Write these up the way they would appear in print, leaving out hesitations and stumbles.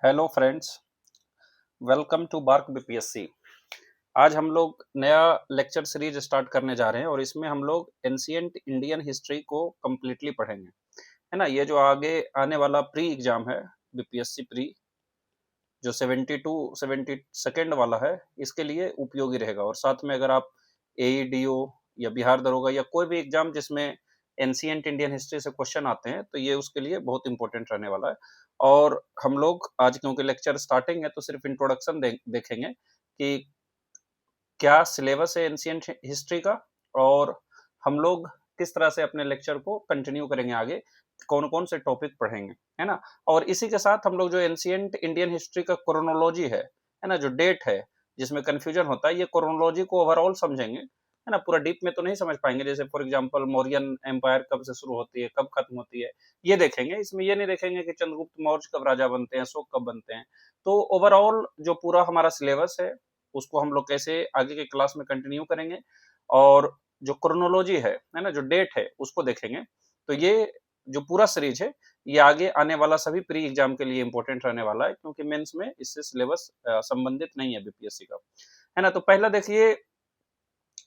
Hello friends, welcome to Bark BPSC. आज हम लोग नया लेक्चर सीरीज स्टार्ट करने जा रहे हैं और इसमें हम लोग एंशिएंट इंडियन हिस्ट्री को कम्प्लीटली पढ़ेंगे, है ना। ये जो आगे आने वाला प्री एग्जाम है, बीपीएससी प्री, जो 72-72 वाला है, इसके लिए उपयोगी रहेगा। और साथ में अगर आप एईडीओ या बिहार दरोगा या कोई भी एग्जाम जिसमें एंशिएंट इंडियन हिस्ट्री से क्वेश्चन आते हैं, तो ये उसके लिए बहुत इंपॉर्टेंट रहने वाला है। और हम लोग आज, क्योंकि लेक्चर स्टार्टिंग है, तो सिर्फ इंट्रोडक्शन देखेंगे कि क्या सिलेबस है एंशिएंट हिस्ट्री का, और हम लोग किस तरह से अपने लेक्चर को कंटिन्यू करेंगे आगे, कौन कौन से टॉपिक पढ़ेंगे, है ना। और इसी के साथ हम लोग जो एंशिएंट इंडियन हिस्ट्री का क्रोनोलॉजी है ना, जो डेट है जिसमें कंफ्यूजन होता है, ये क्रोनोलॉजी को ओवरऑल समझेंगे, है ना। पूरा डीप में तो नहीं समझ पाएंगे, जैसे फॉर एग्जांपल मौर्यन एम्पायर कब से शुरू होती है, कब खत्म होती है, ये देखेंगे। इसमें ये नहीं देखेंगे कि चंद्रगुप्त मौर्य कब राजा बनते हैं, अशोक कब बनते हैं। तो ओवरऑल जो पूरा हमारा सिलेबस है, उसको हम लोग कैसे आगे के क्लास में कंटिन्यू करेंगे, और जो क्रोनोलॉजी है ना, जो डेट है, उसको देखेंगे। तो ये जो पूरा सीरीज है, ये आगे आने वाला सभी प्री एग्जाम के लिए इंपॉर्टेंट रहने वाला है, क्योंकि मेंस में इससे सिलेबस संबंधित नहीं है बीपीएससी का, है ना। तो पहला देखिए,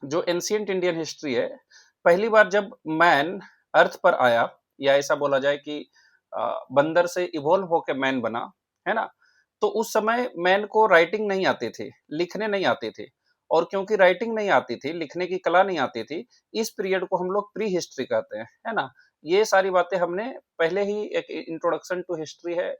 जो एंशिएंट इंडियन हिस्ट्री है, पहली बार जब मैन अर्थ पर आया, या ऐसा बोला जाए कि बंदर से इवॉल्व होकर मैन बना, है ना। तो उस समय मैन को राइटिंग नहीं आती थी, लिखने नहीं आते थे। और क्योंकि राइटिंग नहीं आती थी, लिखने की कला नहीं आती थी, इस पीरियड को हम लोग प्री हिस्ट्री कहते हैं, है ना। ये सारी बातें हमने पहले ही, एक इंट्रोडक्शन टू हिस्ट्री है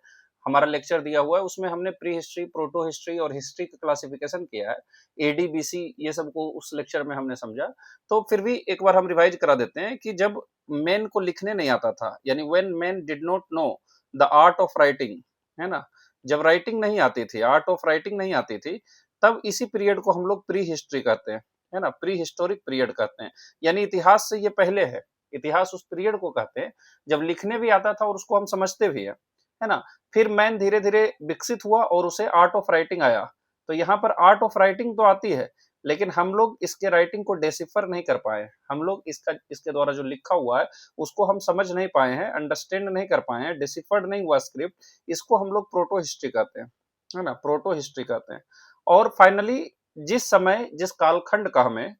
हमारा लेक्चर दिया हुआ है, उसमें हमने प्री हिस्ट्री, प्रोटो हिस्ट्री और हिस्ट्री का क्लासिफिकेशन किया है, एडीबीसी, ये सब को उस लेक्चर में हमने समझा। तो फिर भी एक बार हम रिवाइज करा देते हैं कि जब मैन को लिखने नहीं आता था, यानी when man did not know the art of writing, है ना, जब राइटिंग नहीं आती थी, आर्ट ऑफ राइटिंग नहीं आती थी, तब इसी पीरियड को हम लोग प्री हिस्ट्री कहते हैं, है ना, प्री हिस्टोरिक पीरियड कहते हैं। यानी इतिहास से ये पहले है, इतिहास उस पीरियड को कहते हैं जब लिखने भी आता था और उसको हम समझते भी है ना। फिर मैन धीरे धीरे विकसित हुआ और उसे आर्ट ऑफ राइटिंग आया। तो यहाँ पर आर्ट ऑफ राइटिंग तो आती है, लेकिन हम लोग इसके राइटिंग को डेसिफर नहीं कर पाए। हम लोग इसके द्वारा जो लिखा हुआ है, उसको हम समझ नहीं पाए हैं, अंडरस्टैंड नहीं कर पाए हैं, डेसिफर्ड नहीं हुआ स्क्रिप्ट। इसको हम लोग प्रोटो हिस्ट्री कहते हैं, है ना, प्रोटो हिस्ट्री कहते हैं। और फाइनली, जिस समय, जिस कालखंड का हमें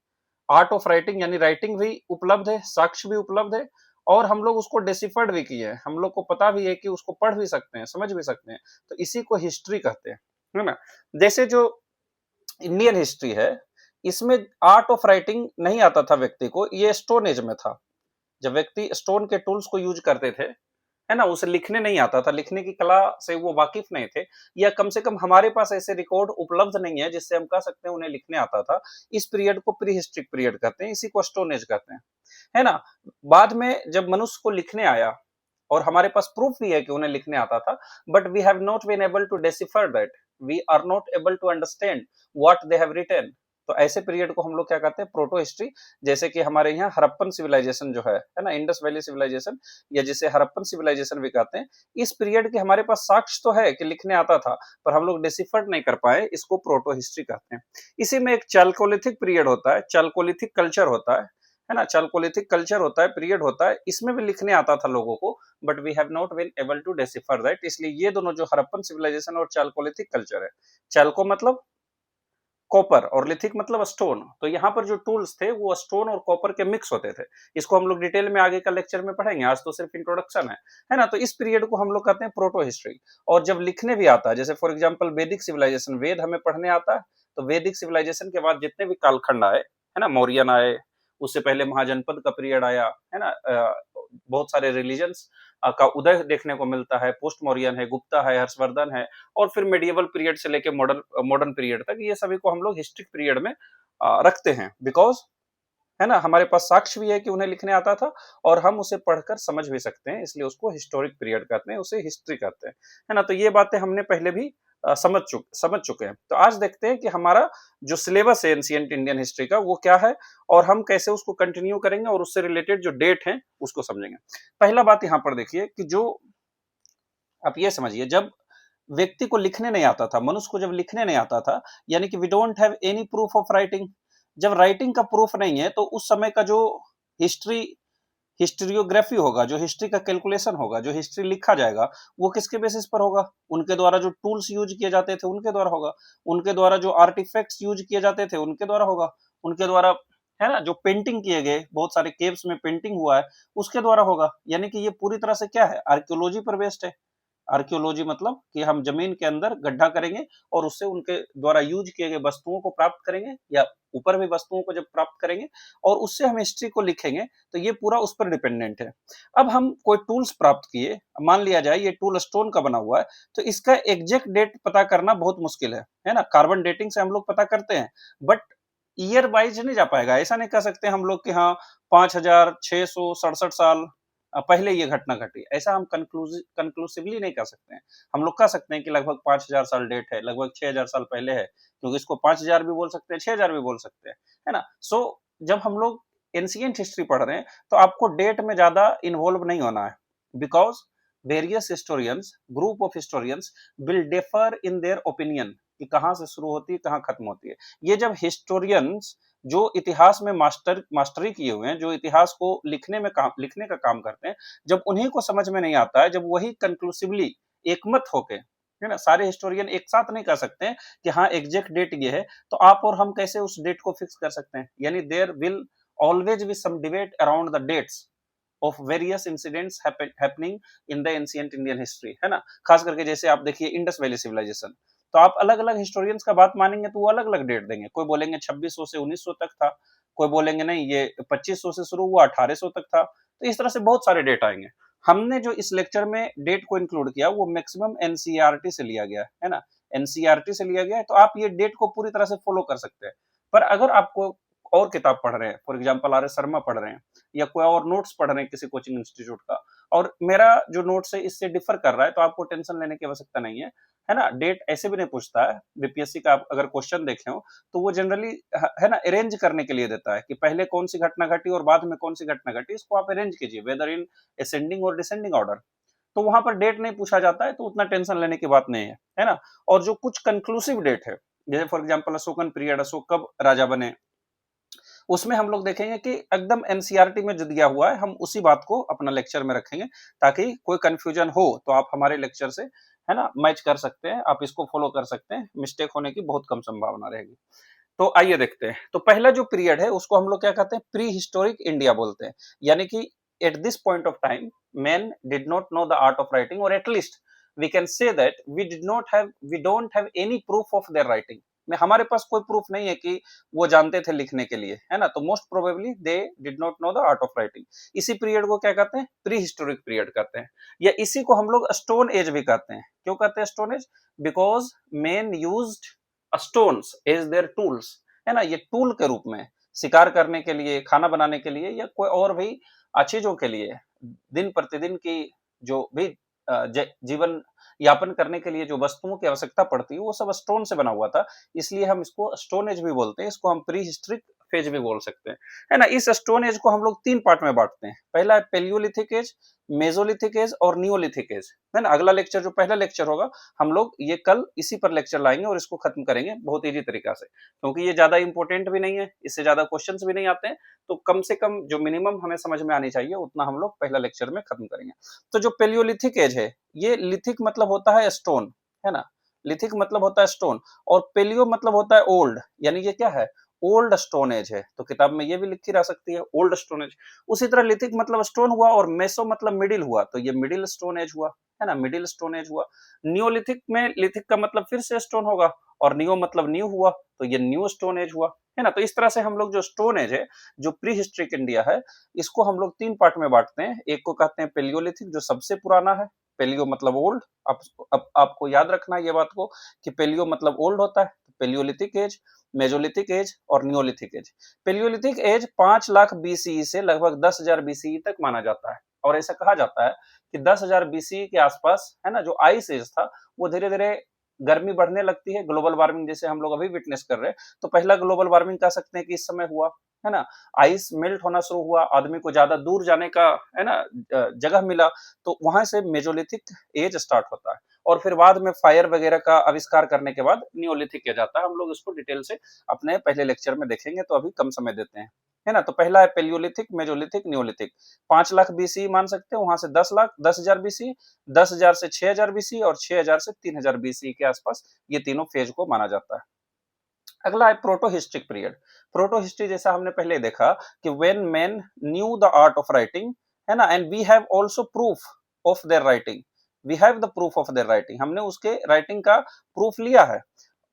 आर्ट ऑफ राइटिंग यानी राइटिंग भी उपलब्ध है, साक्ष्य भी उपलब्ध है, और हम लोग उसको डेसिफर्ड भी किए हैं, हम लोग को पता भी है कि उसको पढ़ भी सकते हैं, समझ भी सकते हैं, तो इसी को हिस्ट्री कहते हैं, है ना। जैसे जो इंडियन हिस्ट्री है, इसमें आर्ट ऑफ राइटिंग नहीं आता था व्यक्ति को, ये स्टोन एज में था, जब व्यक्ति स्टोन के टूल्स को यूज करते थे, है ना, उसे लिखने नहीं आता था, लिखने की कला से वो वाकिफ नहीं थे, या कम से कम हमारे पास ऐसे रिकॉर्ड उपलब्ध नहीं है जिससे हम कह सकते हैं उन्हें लिखने आता था। इस पीरियड को प्री हिस्ट्रिक पीरियड कहते हैं, इसी को स्टोन एज कहते हैं, है ना। बाद में जब मनुष्य को लिखने आया, और हमारे पास प्रूफ भी है कि उन्हें लिखने आता था, but we have not been able to decipher that, we are not able to understand what they have written. तो ऐसे पीरियड को हम लोग क्या कहते हैं, प्रोटो हिस्ट्री। जैसे कि हमारे यहाँ हड़प्पन सिविलाइजेशन जो है ना, इंडस वैली सिविलाइजेशन, या जिसे हड़प्पन सिविलाइजेशन भी कहते हैं, इस पीरियड के हमारे पास साक्ष्य तो है कि लिखने आता था, पर हम लोग डिसिफर नहीं कर पाए, इसको प्रोटो हिस्ट्री कहते हैं। इसी में एक चाल्कोलिथिक पीरियड होता है, चाल्कोलिथिक कल्चर होता है ना, चाल्कोलिथिक कल्चर होता है, पीरियड होता है, इसमें भी लिखने आता था लोगों को, but we have not been able to decipher that. इसलिए ये दोनों, जो हड़प्पन सिविलाइजेशन और चाल्कोलिथिक कल्चर है, चाल्को मतलब कॉपर और लिथिक मतलब स्टोन, तो यहाँ पर जो टूल्स थे वो स्टोन और कॉपर के मिक्स होते थे। इसको हम लोग डिटेल में आगे का लेक्चर में पढ़ेंगे, आज तो सिर्फ इंट्रोडक्शन है ना। तो इस पीरियड को हम लोग कहते हैं प्रोटो हिस्ट्री। और जब लिखने भी आता है, जैसे फॉर एग्जांपल वैदिक सिविलाइजेशन, वेद हमें पढ़ने आता है, तो वैदिक सिविलाइजेशन के बाद जितने भी कालखंड आए, है ना, मौर्यन आए, उससे पहले महाजनपद का पीरियड आया, है ना, बहुत सारे रिलीजन्स का उदय देखने को मिलता है, पोस्ट मौर्यन है, गुप्ता है, हर्षवर्धन है, और फिर मेडिएवल पीरियड से लेके मॉडर्न मॉडर्न पीरियड तक, ये सभी को हम लोग हिस्ट्रिक पीरियड में रखते हैं, बिकॉज, है ना, हमारे पास साक्ष्य भी है कि उन्हें लिखने आता था, और हम उसे पढ़कर समझ भी सकते हैं, इसलिए उसको हिस्टोरिक पीरियड कहते हैं, उसे हिस्ट्री कहते हैं, है ना। तो ये बातें हमने पहले भी समझ चुके हैं। तो आज देखते हैं कि हमारा जो सिलेबस है एंशिएंट इंडियन हिस्ट्री का, वो क्या है, और हम कैसे उसको कंटिन्यू करेंगे, और उससे रिलेटेड जो डेट है उसको समझेंगे। पहला बात यहाँ पर देखिए कि जो, आप ये समझिए, जब व्यक्ति को लिखने नहीं आता था, मनुष्य को जब लिखने नहीं आता था, यानी कि we don't have any proof of writing. जब राइटिंग का प्रूफ नहीं है, तो उस समय का जो हिस्ट्री हिस्टोरियोग्राफी होगा, जो हिस्ट्री का कैलकुलेशन होगा, जो हिस्ट्री लिखा जाएगा, वो किसके बेसिस पर होगा? उनके द्वारा जो टूल्स यूज किए जाते थे उनके द्वारा होगा, उनके द्वारा जो आर्टिफैक्ट्स यूज किए जाते थे उनके द्वारा होगा, उनके द्वारा, है ना, जो पेंटिंग किए गए, बहुत सारे केव्स में पेंटिंग हुआ है, उसके द्वारा होगा। यानी कि ये पूरी तरह से क्या है? आर्कियोलॉजी पर बेस्ड है। आर्कियोलॉजी मतलब कि हम जमीन के अंदर गड्ढा करेंगे और उससे उनके द्वारा यूज किए गए वस्तुओं को प्राप्त करेंगे, या ऊपर भी वस्तुओं को जब प्राप्त करेंगे और उससे हम हिस्ट्री को लिखेंगे, तो ये पूरा उस पर डिपेंडेंट है। अब हम कोई टूल्स प्राप्त किए, मान लिया जाए ये टूल स्टोन का बना हुआ है, तो इसका एग्जैक्ट डेट पता करना बहुत मुश्किल है ना? कार्बन डेटिंग से हम लोग पता करते हैं, बट ईयर वाइज नहीं जा पाएगा। ऐसा नहीं कह सकते हम लोग कि हाँ 5667 साल पहले ये घटना घटी, ऐसा हम कंक्लूसिवली नहीं कह सकते हैं। हम लोग कह सकते हैं कि लगभग 5000 साल डेट है, लगभग 6000 साल पहले है, क्योंकि इसको 5000 भी बोल सकते हैं, 6000 भी बोल सकते हैं, है ना? सो जब हम लोग एंशिएंट हिस्ट्री पढ़ रहे हैं, तो आपको डेट में ज्यादा इन्वॉल्व नहीं होना है, because various historians, group of historians will differ in their opinion, कि कहाँ से शुरू होती है, कहाँ खत्म होती है। ये जब हिस्टोरियंस जो इतिहास में मास्टरी किए हुए हैं, जो इतिहास को लिखने का काम करते हैं, जब उन्हीं को समझ में नहीं आता है, जब वही कंक्लूसिवली एकमत होके, है ना, सारे हिस्टोरियन एक साथ नहीं कह सकते हैं कि हाँ एग्जैक्ट डेट ये है, तो आप और हम कैसे उस डेट को फिक्स कर सकते हैं? यानी there will always be some debate around the dates of various incidents happening in the ancient Indian history, है ना? खास करके जैसे आप देखिए इंडस वैली सिविलाइजेशन, तो आप अलग अलग हिस्टोरियंस का बात मानेंगे तो वो अलग अलग डेट देंगे। कोई बोलेंगे 2600 से 1900 तक था, कोई बोलेंगे नहीं ये 2500 से शुरू हुआ 1800 तक था। तो इस तरह से बहुत सारे डेट आएंगे। हमने जो इस लेक्चर में डेट को इंक्लूड किया वो मैक्सिमम एनसीईआरटी से लिया गया है ना, एनसीईआरटी से लिया गया है, तो आप ये डेट को पूरी तरह से फॉलो कर सकते हैं। पर अगर आपको और किताब पढ़ रहे हैं, for example R S Sharma पढ़ रहे हैं, या कोई और नोट्स पढ़ रहे हैं किसी कोचिंग इंस्टीट्यूट का, और मेरा जो नोट्स है इससे डिफर कर रहा है, तो आपको टेंशन लेने की आवश्यकता नहीं है ना? डेट ऐसे भी नहीं पूछता है। बीपीएससी का आप अगर क्वेश्चन देखे हो, तो वो जनरली है ना अरेंज करने के लिए देता है कि पहले कौन सी घटना घटी और बाद में कौन सी घटना घटी, इसको आप अरेंज कीजिए वेदर इन असेंडिंग और डिसेंडिंग ऑर्डर। तो वहां पर डेट नहीं पूछा जाता है, तो उतना टेंशन लेने की बात नहीं है ना? और जो कुछ कंक्लूसिव डेट है, जैसे for example Ashokan period, Ashok कब राजा बने, उसमें हम लोग देखेंगे कि एकदम एनसीईआरटी में जो दिया हुआ है, हम उसी बात को अपना लेक्चर में रखेंगे, ताकि कोई कंफ्यूजन हो तो आप हमारे लेक्चर से, है ना, मैच कर सकते हैं, आप इसको फॉलो कर सकते हैं, मिस्टेक होने की बहुत कम संभावना रहेगी। तो आइए देखते हैं। तो पहला जो पीरियड है उसको हम लोग क्या कहते हैं? प्री हिस्टोरिक इंडिया बोलते हैं। यानी कि at this point of time men did not know the art of writing, or at least we can say that we don't have any proof of their writing, में हमारे पास कोई proof नहीं है कि वो जानते थे लिखने के लिए, है ना? तो most probably they did not know the art of writing. इसी पीरियड को क्या कहते हैं? प्री हिस्टोरिक पीरियड कहते हैं, या इसी को हम लोग स्टोन एज भी कहते हैं। क्यों कहते हैं stone age? Because men used stones as their tools, है ना? ये टूल के रूप में शिकार करने के लिए, खाना बनाने के लिए, या कोई और भी चीजों के लिए, दिन प्रतिदिन की जो भी जीवन यापन करने के लिए जो वस्तुओं की आवश्यकता पड़ती है, वो सब स्टोन से बना हुआ था। इसलिए हम इसको स्टोन एज भी बोलते हैं, इसको हम प्री हिस्ट्रिक फेज भी बोल सकते हैं, है ना? इस स्टोन एज को हम लोग 3 पार्ट में बांटते हैं। पहला है पेलियोलिथिक एज, मेसोलिथिक एज और नियोलिथिक एज, है ना? अगला लेक्चर जो पहला लेक्चर होगा, हम लोग ये कल इसी पर लेक्चर लाएंगे और इसको खत्म करेंगे बहुत इजी तरीका से, क्योंकि ये ज्यादा इंपॉर्टेंट भी नहीं है, इससे ज्यादा क्वेश्चंस भी नहीं आते हैं, तो कम से कम जो मिनिमम हमें समझ में आनी चाहिए उतना हम लोग पहला लेक्चर में खत्म करेंगे। तो जो पेलियोलिथिक एज है, ये लिथिक मतलब होता है स्टोन, है ना? लिथिक मतलब होता है स्टोन, और पेलियो मतलब होता है ओल्ड, यानी ये क्या है? ओल्ड स्टोन एज है। तो किताब में ये भी लिखी रह सकती है, ओल्ड स्टोन एज। उसी तरह लिथिक मतलब स्टोन हुआ, और मेसो मतलब मिडिल हुआ, तो ये मिडिल स्टोन एज हुआ, है ना? मिडिल स्टोन एज हुआ। नियोलिथिक में लिथिक का मतलब फिर से स्टोन होगा, और नियो मतलब न्यू हुआ, तो ये न्यू स्टोन एज हुआ, है ना? तो इस तरह से हम लोग जो स्टोन एज है, जो प्री हिस्ट्रिक इंडिया है, इसको हम लोग 3 पार्ट में बांटते हैं। एक को कहते हैं पेलियोलिथिक, जो सबसे पुराना है, पेलियो मतलब ओल्ड। अब आपको याद रखना है ये बात को कि पेलियो मतलब ओल्ड होता है, पेलियोलिथिक एज, मेजोलिथिक एज और neolithic age. Paleolithic age 5 lakh BCE से लगभग 10,000 बीसीई तक माना जाता है, और ऐसा कहा जाता है कि 10,000 बीसीई के आसपास, है ना, जो आइस एज था, वो धीरे धीरे गर्मी बढ़ने लगती है, ग्लोबल वार्मिंग जैसे हम लोग अभी विटनेस कर रहे हैं। तो पहला ग्लोबल वार्मिंग कह सकते हैं कि इस समय हुआ, है ना, आइस मेल्ट होना शुरू हुआ, आदमी को ज्यादा दूर जाने का, है ना, जगह मिला, तो वहां से मेजोलिथिक एज स्टार्ट होता है। और फिर बाद में फायर वगैरह का आविष्कार करने के बाद नियोलिथिक एज आता है। हम लोग इसको डिटेल से अपने पहले लेक्चर में देखेंगे, तो अभी कम समय देते हैं, है ना। तो पहला है paleolithic, mesolithic, neolithic. 5 lakh BC मान सकते हैं, वहां से 10 लाख, 10,000 बीसी, 10,000 से 6,000 बीसी, और 6,000 से 3,000 बीसी के आसपास ये तीनों फेज को माना जाता है। अगला है प्रोटोहिस्ट्रिक पीरियड। प्रोटोहिस्ट्री जैसा हमने पहले देखा कि when man knew the art of writing, है ना, and we have also proof of their writing, we have the proof of their writing, हमने उसके राइटिंग का प्रूफ लिया है,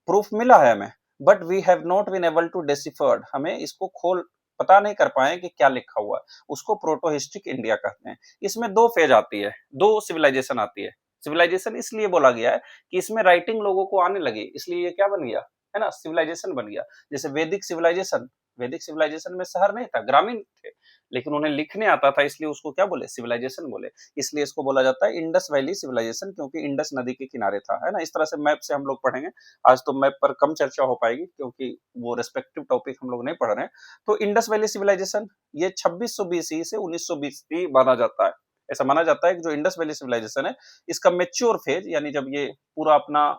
प्रूफ मिला है हमें, but we have not been able to deciphered, हमें इसको खोल पता नहीं कर पाए कि क्या लिखा हुआ है, उसको प्रोटोहिस्ट्रिक इंडिया कहते हैं। इसमें दो फेज आती है, दो सिविलाइजेशन आती है। सिविलाइजेशन इसलिए बोला गया है कि इसमें राइटिंग लोगों को आने लगी, इसलिए ये क्या बन गया, है ना, सिविलाइजेशन बन गया। जैसे वैदिक सिविलाइजेशन, वैदिक सिविलाइजेशन में शहर नहीं था, ग्रामीण थे, लेकिन उन्हें लिखने आता था, इसलिए उसको क्या बोले, सिविलाइजेशन बोले। इसलिए इसको बोला जाता है इंडस वैली सिविलाइजेशन, क्योंकि इंडस नदी के किनारे था, है ना। इस तरह से मैप से हम लोग पढ़ेंगे। आज तो मैप पर कम चर्चा हो पाएगी, क्योंकि वो रेस्पेक्टिव टॉपिक हम लोग नहीं पढ़ रहे हैं। तो इंडस वैली सिविलाइजेशन ये 2600 बीसी से 1900 बीसी माना जाता है। ऐसा माना जाता है कि जो इंडस वैली सिविलाइजेशन है, इसका मेच्योर फेज, यानी जब ये पूरा अपना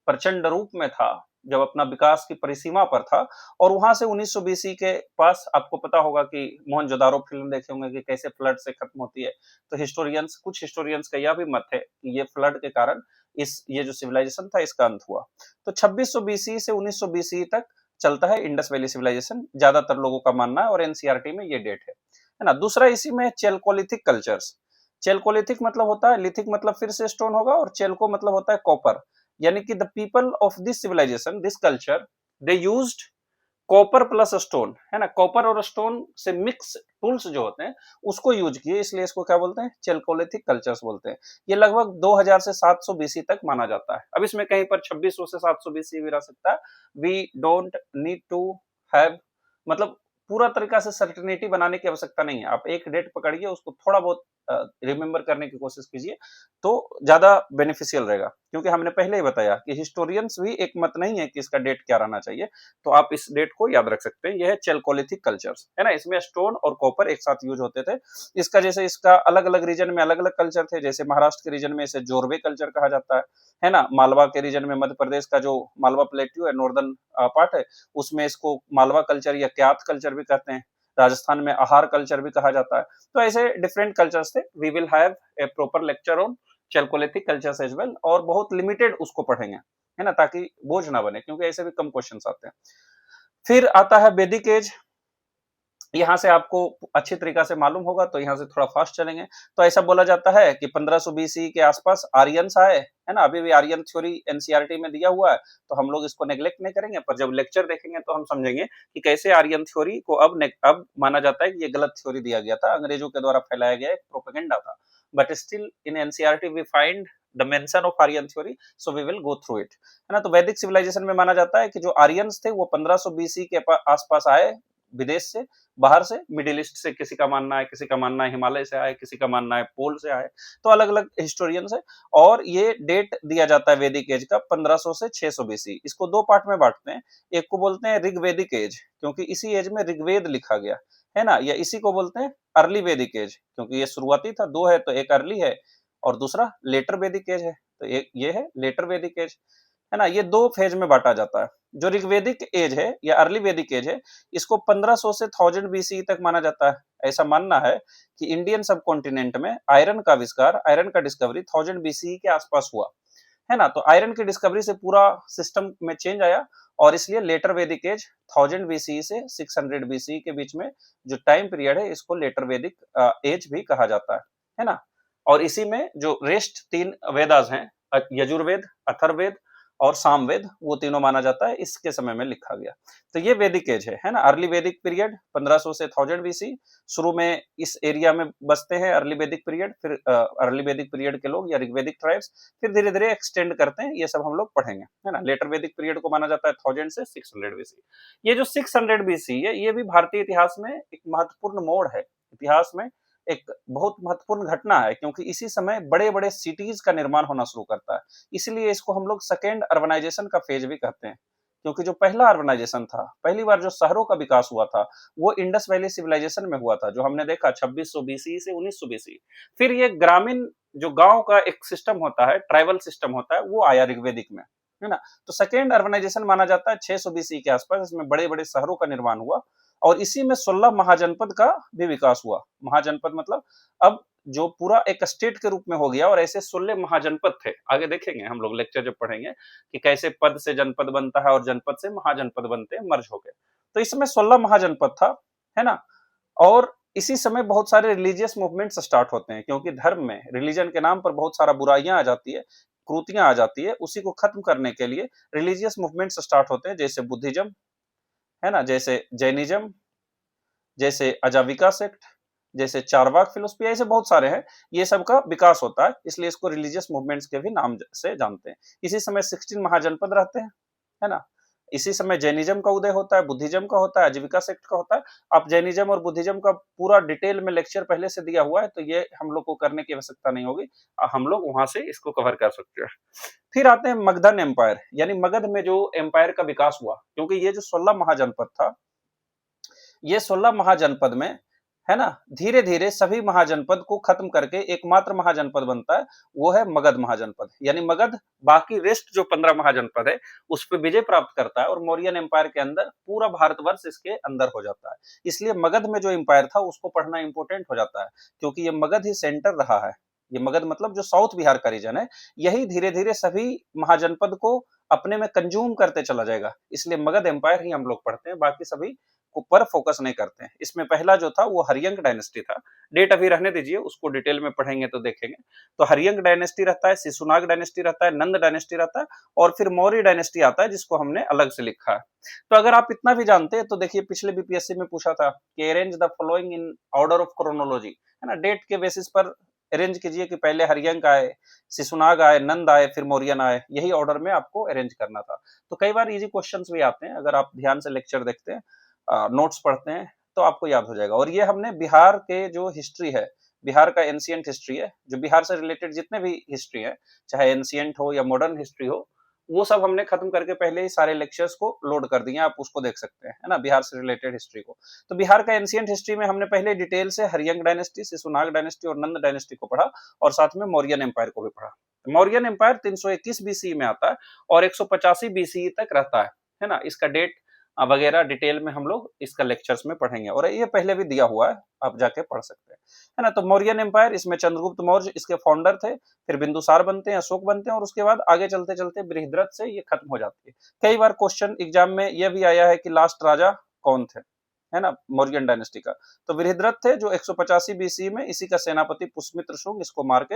प्रचंड रूप में था, जब अपना विकास की परिसीमा पर था, और वहां से 1900 बीसी के पास, आपको पता होगा कि मोहनजोदारो फिल्म देखे होंगे कि कैसे फ्लड से खत्म होती है। तो हिस्टोरियंस, कुछ हिस्टोरियंस का यह भी मत है कि ये फ्लड के कारण ये जो सिविलाइजेशन था इसका अंत हुआ। तो 2600 बीसी से 1900 बीसी तक चलता है इंडस वैली सिविलाइजेशन, ज्यादातर लोगों का मानना है, और एनसीईआरटी में ये डेट है ना। दूसरा इसी में चेल्कोलिथिक कल्चर्स। चेल्कोलिथिक मतलब होता है, लिथिक मतलब फिर से स्टोन होगा, और चेल्को मतलब होता है कॉपर, यानी कि the people of this civilization, this culture, they used copper plus stone, है ना, कॉपर और स्टोन से मिक्स टूल्स जो होते हैं उसको यूज किए, इसलिए इसको क्या बोलते हैं, चेल्कोलिथिक कल्चर्स बोलते हैं। ये लगभग 2000 से 700 बीसी तक माना जाता है। अब इसमें कहीं पर 2600 से 700 बीसी भी रह सकता है। We don't need to have, मतलब पूरा तरीका से सर्टेनिटी बनाने की आवश्यकता नहीं है, आप एक डेट पकड़िए, उसको थोड़ा बहुत रिमेंबर करने की कोशिश कीजिए, तो ज्यादा बेनिफिशियल रहेगा। क्योंकि हमने पहले ही बताया कि हिस्टोरियंस भी एक मत नहीं है कि इसका डेट क्या रहना चाहिए, तो आप इस डेट को याद रख सकते हैं। यह है चेल्कोलिथिक कल्चर्स, है ना, इसमें स्टोन और कॉपर एक साथ यूज होते थे। इसका जैसे इसका अलग अलग रीजन में अलग अलग कल्चर थे, जैसे महाराष्ट्र के रीजन में इसे जोरवे कल्चर कहा जाता है ना। मालवा के रीजन में, मध्य प्रदेश का जो मालवा प्लेट्यू है, नॉर्दर्न पार्ट है, उसमें इसको मालवा कल्चर या क्यात कल्चर भी कहते हैं। राजस्थान में आहार कल्चर भी कहा जाता है। तो ऐसे डिफरेंट कल्चर्स थे। We will have a proper lecture on chalcolithic cultures as well, और बहुत लिमिटेड उसको पढ़ेंगे, है ना, ताकि बोझ ना बने, क्योंकि ऐसे भी कम क्वेश्चंस आते हैं। फिर आता है वैदिक एज। यहाँ से आपको अच्छी तरीका से मालूम होगा, तो यहाँ से थोड़ा फास्ट चलेंगे। तो ऐसा बोला जाता है कि 1500 बीसी के आसपास आर्यंस आए, है ना। अभी भी आर्यन थ्योरी एनसीईआरटी में दिया हुआ है, तो हम लोग इसको नेग्लेक्ट नहीं करेंगे, पर जब लेक्चर देखेंगे तो हम समझेंगे कि कैसे आर्यन थ्योरी को अब माना जाता है कि ये गलत थ्योरी दिया गया था, अंग्रेजों के द्वारा फैलाया गया एक प्रोपेगेंडा था। But still in NCERT we find the mention of Aryan theory, so we will go through it, है ना। तो वैदिक सिविलाइजेशन में माना जाता है कि जो आर्यंस थे वो 1500 बीसी के आसपास आए, विदेश से, बाहर से, मिडिल ईस्ट से, किसी का मानना है, किसी का मानना है हिमालय से आए, किसी का मानना है पोल से आए। तो अलग अलग हिस्टोरियंस है, और ये डेट दिया जाता है वैदिक एज का 1500 से 600 बीसी। इसको दो पार्ट में बांटते हैं। एक को बोलते हैं ऋग्वेदिक एज, क्योंकि इसी एज में ऋग्वेद लिखा गया, है ना, या इसी को बोलते हैं अर्ली वैदिक एज, क्योंकि ये शुरुआती था, दो है, तो एक अर्ली है और दूसरा लेटर वैदिक एज है, तो एक ये है लेटर वैदिक एज, है ना। ये दो फेज में बांटा जाता है। जो ऋग्वेदिक एज है या अर्ली वैदिक एज है, इसको 1500 से 1000 बीसी तक माना जाता है। ऐसा मानना है कि इंडियन सब कॉन्टिनेंट में आयरन का आविष्कार, आयरन का डिस्कवरी 1000 बीसी के आसपास हुआ, है ना। तो आयरन की डिस्कवरी से पूरा सिस्टम में चेंज आया, और इसलिए लेटर वैदिक एज 1000 बीसी से 600 बीसी के बीच में जो टाइम पीरियड है, इसको लेटर वैदिक एज भी कहा जाता है ना। और इसी में जो रेस्ट 3 वेदास हैं, यजुर्वेद, अथर्ववेद और सामवेद, वो तीनों माना जाता है इसके समय में लिखा गया। तो ये वैदिक एज है ना। अर्ली वैदिक पीरियड 1500 से 1000 बीसी, शुरू में इस एरिया में बसते हैं अर्ली वैदिक पीरियड, फिर अर्ली वैदिक पीरियड के लोग या ऋग्वेदिक ट्राइब्स, फिर धीरे धीरे एक्सटेंड करते हैं। ये सब हम लोग पढ़ेंगे, है ना। लेटर वैदिक पीरियड को माना जाता है 1000 से 600 बीसी। ये जो 600 बीसी है, ये भी भारतीय इतिहास में एक महत्वपूर्ण मोड़ है। इतिहास में एक बहुत महत्वपूर्ण घटना है, क्योंकि इसी समय बड़े बड़े सिटीज का निर्माण होना शुरू करता है। इसलिए इसको हम लोग सेकेंड अर्बनाइजेशन का फेज भी कहते हैं। क्योंकि जो पहला अर्बनाइजेशन था, पहली बार जो शहरों का विकास हुआ था, वो इंडस वैली सिविलाइजेशन में हुआ था, जो हमने देखा 2600 बीसी से 1900 बीसी। फिर ये ग्रामीण जो गांव का एक सिस्टम होता है, ट्राइबल सिस्टम होता है, वो आया ऋग्वेदिक में, है ना। तो सेकेंड अर्बनाइजेशन माना जाता है 600 बीसी के आसपास, इसमें बड़े बड़े शहरों का निर्माण हुआ और इसी में 16 महाजनपद का भी विकास हुआ। महाजनपद मतलब अब जो पूरा एक स्टेट के रूप में हो गया और ऐसे 16 महाजनपद थे। आगे देखेंगे हम लोग लेक्चर जब पढ़ेंगे कि कैसे पद से जनपद बनता है और जनपद से महाजनपद बनते हैं, मर्ज हो गए। तो इसमें 16 महाजनपद था, है ना। और इसी समय बहुत सारे रिलीजियस मूवमेंट्स स्टार्ट होते हैं, क्योंकि धर्म में रिलीजन के नाम पर बहुत सारा बुराइयां आ जाती है, क्रूतियां आ जाती है। उसी को खत्म करने के लिए रिलीजियस मूवमेंट्स स्टार्ट होते हैं, जैसे बुद्धिज्म, है ना, जैसे जैनिज्म, जैसे अजाविका सेक्ट, जैसे चारवाक फिलोसफी, ऐसे बहुत सारे हैं। ये सब का विकास होता है, इसलिए इसको रिलीजियस मूवमेंट्स के भी नाम से जानते हैं। इसी समय 16 महाजनपद रहते हैं, है ना। इसी समय जैनिज्म का उदय होता है, बुद्धिज्म का होता है, आजीविका सेक्ट का होता है। आप जैनिज्म और बुद्धिज्म का पूरा डिटेल में लेक्चर पहले से दिया हुआ है, तो ये हम लोग को करने की आवश्यकता नहीं होगी, हम लोग वहां से इसको कवर कर सकते हैं। फिर आते हैं मगधन एम्पायर, यानी मगध में जो एम्पायर का विकास हुआ, क्योंकि ये जो 16 महाजनपद था, ये 16 महाजनपद में, है ना, धीरे धीरे सभी महाजनपद को खत्म करके एकमात्र महाजनपद बनता है, वो है मगध महाजनपद। यानी मगध बाकी रेस्ट जो 15 महाजनपद है उस पर विजय प्राप्त करता है और मौर्यन एम्पायर के अंदर पूरा भारतवर्ष इसके अंदर हो जाता है। इसलिए मगध में जो एम्पायर था उसको पढ़ना इंपॉर्टेंट हो जाता है, क्योंकि ये मगध ही सेंटर रहा है। ये मगध मतलब जो साउथ बिहार का रीजन है, यही धीरे धीरे सभी महाजनपद को अपने में कंज्यूम करते चला जाएगा। इसलिए मगध एम्पायर ही हम लोग पढ़ते हैं, बाकी सभी ऊपर फोकस नहीं करते हैं। इसमें पहला जो था वो हरियंक डायनेस्टी था। डेट अभी रहने दीजिए, उसको डिटेल में पढ़ेंगे तो देखेंगे। तो हरियंक डायनेस्टी रहता है, शिशुनाग डायनेस्टी रहता है, नंद डायनेस्टी रहता है और फिर मौर्य डायनेस्टी आता है, जिसको हमने अलग से लिखा है। तो अगर आप इतना भी जानते हैं तो देखिए पिछले बीपीएससी में पूछा था कि arrange the following in order of chronology, है ना। डेट के बेसिस पर अरेंज कीजिए कि पहले हरियंक आए, शिशुनाग आए, नंद आए, फिर मौर्यन आए, यही ऑर्डर में आपको अरेंज करना था। तो कई बार इजी क्वेश्चंस भी आते हैं, अगर आप ध्यान से लेक्चर देखते हैं, नोट्स पढ़ते हैं, तो आपको याद हो जाएगा। और ये हमने बिहार के जो हिस्ट्री है, बिहार का एंशिएंट हिस्ट्री है, जो बिहार से रिलेटेड जितने भी हिस्ट्री है, चाहे एंशिएंट हो या मॉडर्न हिस्ट्री हो, वो सब हमने खत्म करके पहले ही सारे लेक्चर्स को लोड कर दिए, आप उसको देख सकते हैं, है ना, बिहार से रिलेटेड हिस्ट्री को। तो बिहार का एंशिएंट हिस्ट्री में हमने पहले डिटेल से हरियंक डायनेस्टी, शिशुनाग डायनेस्टी और नंद डायनेस्टी को पढ़ा और साथ में मौर्यन एम्पायर को भी पढ़ा। मौर्यन एम्पायर 321 बीसी में आता है और 185 बीसी तक रहता है ना। इसका डेट वगैरह डिटेल में हम लोग इसका लेक्चर्स में पढ़ेंगे और ये पहले भी दिया हुआ है, आप जाके पढ़ सकते हैं, है ना। तो मौर्यन एम्पायर, इसमें चंद्रगुप्त मौर्य इसके फाउंडर थे, फिर बिंदुसार बनते हैं, अशोक बनते हैं और उसके बाद आगे चलते चलते बृहद्रथ से ये खत्म हो जाती है। कई बार क्वेश्चन एग्जाम में यह भी आया है कि लास्ट राजा कौन थे, है ना, मौर्यन डायनेस्टी का। तो बृहद्रथ थे, जो 185 बीसी में इसी का सेनापति पुष्यमित्र शुंग इसको मार के,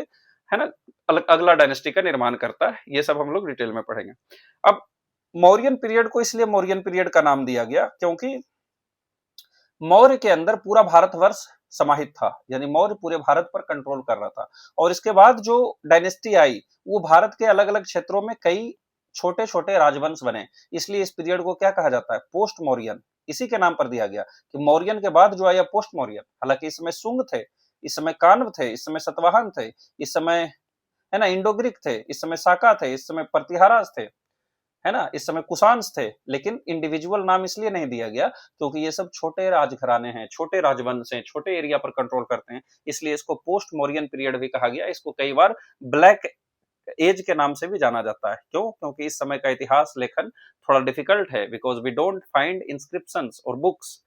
है ना, अगला डायनेस्टी का निर्माण करता है। ये सब हम लोग डिटेल में पढ़ेंगे। अब मौर्यन पीरियड को इसलिए मौर्यन पीरियड का नाम दिया गया क्योंकि मौर्य के अंदर पूरा भारतवर्ष समाहित था, यानी मौर्य पूरे भारत पर कंट्रोल कर रहा था। और इसके बाद जो डायनेस्टी आई, वो भारत के अलग अलग क्षेत्रों में कई छोटे छोटे राजवंश बने, इसलिए इस पीरियड को क्या कहा जाता है, पोस्ट मौर्यन। इसी के नाम पर दिया गया कि मौर्यन के बाद जो आया पोस्ट मौर्यन। हालांकि इस समय शुंग थे, इस समय कान्व थे, इस समय सतवाहन थे, इस समय, है ना, इंडो ग्रीक थे, इस समय साका थे, इस समय प्रतिहाराज थे, है ना, इस समय कुषाण थे। लेकिन इंडिविजुअल नाम इसलिए नहीं दिया गया क्योंकि ये सब छोटे राजघराने हैं, छोटे राजवंश हैं, छोटे एरिया पर कंट्रोल करते हैं, इसलिए इसको पोस्ट मौर्यन पीरियड भी कहा गया। इसको कई बार ब्लैक एज के नाम से भी जाना जाता है। क्यों? क्योंकि इस समय का इतिहास लेखन थोड़ा डिफिकल्ट है, because we don't find inscriptions और बुक्स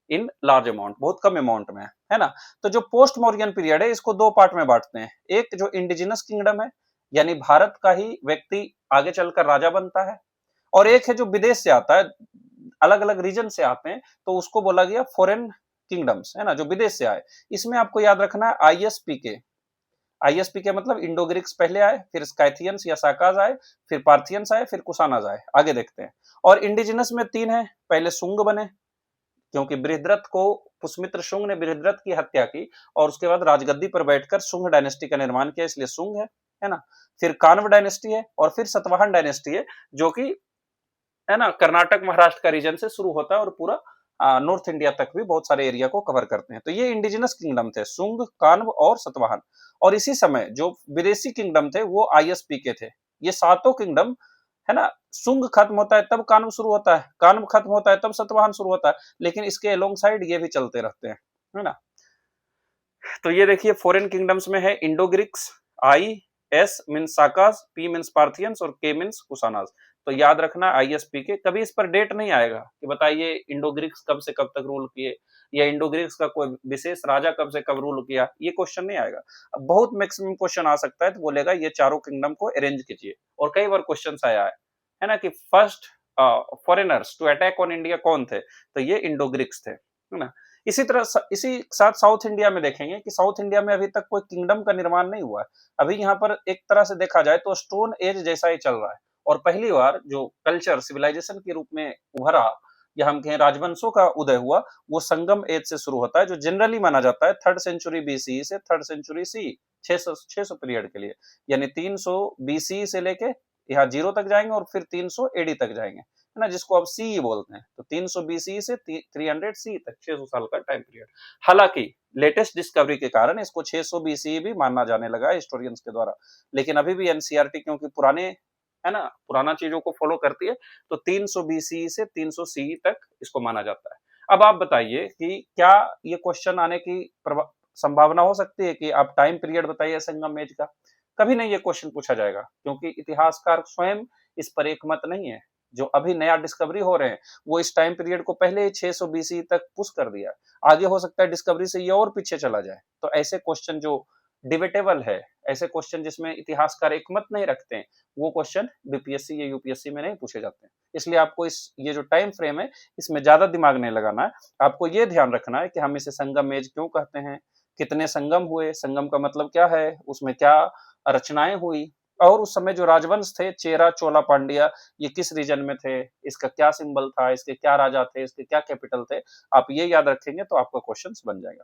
इन लार्ज अमाउंट, बहुत कम अमाउंट में, है ना। तो जो पोस्ट मौर्यन पीरियड है, इसको दो पार्ट में बांटते हैं। एक जो इंडिजिनस किंगडम है, यानी भारत का ही व्यक्ति आगे चलकर राजा बनता है, और एक है जो विदेश से आता है, अलग अलग रीजन से आते हैं, तो उसको बोला गया फॉरेन किंगडम्स, है ना, जो विदेश से आए। इसमें आपको याद रखना है आईएसपीके। आईएसपीके मतलब इंडो ग्रीक्स पहले आए, फिर स्काइथियंस या साकाज आए, फिर पार्थियंस आए, फिर कुशानाज आए। आगे देखते हैं। और इंडिजिनस में तीन है, पहले शुंग बने, क्योंकि बृहद्रथ को पुष्यमित्र शुंग ने बृहद्रथ की हत्या की और उसके बाद राजगद्दी पर बैठकर शुंग डायनेस्टी का निर्माण किया, इसलिए शुंग है ना। फिर कान्व डायनेस्टी है और फिर सतवाहन डायनेस्टी है, जो कि, है ना, कर्नाटक महाराष्ट्र का रीजन से शुरू होता है और पूरा नॉर्थ इंडिया तक भी बहुत सारे एरिया को कवर करते हैं। तो ये इंडिजिनस किंगडम थे, शुंग, कान्व और सतवाहन। और इसी समय जो विदेशी किंगडम थे वो आईएसपी के थे। ये सातों किंगडम है ना। शुंग खत्म होता है तब कान्व शुरू होता है, कान्व खत्म होता है तब सतवाहन शुरू होता है, लेकिन इसके अलोंग साइड ये भी चलते रहते हैं, है ना। तो ये देखिए फॉरेन किंगडम्स में है Indo Greeks, I S means Sakas, P means Parthians और के मीन्स कुशानास। तो याद रखना आईएसपी के, कभी इस पर डेट नहीं आएगा कि बताइए इंडो ग्रीक्स कब से कब तक रूल किए, या इंडो ग्रीक्स का कोई विशेष राजा कब से कब रूल किया, ये क्वेश्चन नहीं आएगा। अब बहुत मैक्सिमम क्वेश्चन आ सकता है तो बोलेगा ये चारों किंगडम को अरेंज कीजिए, और कई बार क्वेश्चन आया है ना, कि first foreigners to attack on India कौन थे, तो ये इंडो ग्रीक्स थे, है ना। इसी तरह इसी साथ साउथ इंडिया में देखेंगे कि साउथ इंडिया में अभी तक कोई किंगडम का निर्माण नहीं हुआ है। अभी यहाँ पर एक तरह से देखा जाए तो स्टोन एज जैसा ही चल रहा है, और पहली बार जो कल्चर सिविलाइजेशन के रूप में उभरा या हम कहें राजवंशों का उदय हुआ, वो संगम एज से शुरू होता है, जो जनरली माना जाता है 3rd सेंचुरी बीसी से 3rd सेंचुरी सी, 600 पीरियड के लिए, यानी 300 बीसी से लेके यहाँ 0 तक जाएंगे और फिर 300 एडी तक जाएंगे, है ना, जिसको अब सी बोलते हैं। तो 300 बीसी से 300 सी तक 600 साल का टाइम पीरियड। हालांकि लेटेस्ट डिस्कवरी के कारण इसको 600 बीसी भी मानना जाने लगा हिस्टोरियंस के द्वारा, लेकिन अभी भी एनसीईआरटी क्योंकि पुराने, है ना, पुराना चीजों को फॉलो करती है, तो 300 बीसी से 300 सी तक इसको माना जाता है। अब आप बताइए कि क्या ये क्वेश्चन आने की संभावना हो सकती है कि आप टाइम पीरियड बताइए संगम एज का? कभी नहीं ये क्वेश्चन पूछा जाएगा, क्योंकि इतिहासकार स्वयं इस पर एक मत नहीं है। जो अभी नया डिस्कवरी हो रहे हैं वो इस टाइम पीरियड को पहले ही 600 बीसी तक पुश कर दिया, आगे हो सकता है डिस्कवरी से ये और पीछे चला जाए। तो ऐसे क्वेश्चन जो डिबेटेबल है, ऐसे क्वेश्चन जिसमें इतिहासकार एक मत नहीं रखते हैं, वो क्वेश्चन बीपीएससी या यूपीएससी में नहीं पूछे जाते हैं। इसलिए आपको इस ये जो टाइम फ्रेम है इसमें ज्यादा दिमाग नहीं लगाना है। आपको ये ध्यान रखना है कि हम इसे संगम एज क्यों कहते हैं, कितने संगम हुए, संगम का मतलब क्या है, उसमें क्या रचनाएं हुई, और उस समय जो राजवंश थे चेरा चोला पांड्या, ये किस रीजन में थे, इसका क्या सिंबल था, इसके क्या राजा थे, इसके क्या कैपिटल थे, आप ये याद रखेंगे तो आपका क्वेश्चन बन जाएगा।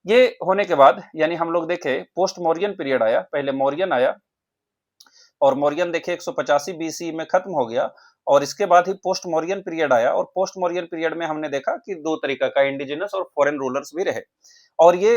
ये होने के बाद यानी हम लोग देखे पोस्ट मौर्यन पीरियड आया, पहले मौर्यन आया, और मौर्यन देखे 185 बीसी में खत्म हो गया, और इसके बाद ही पोस्ट मौर्यन पीरियड आया, और पोस्ट मौर्यन पीरियड में हमने देखा कि दो तरीका का इंडिजिनस और फॉरेन रूलर्स भी रहे, और ये,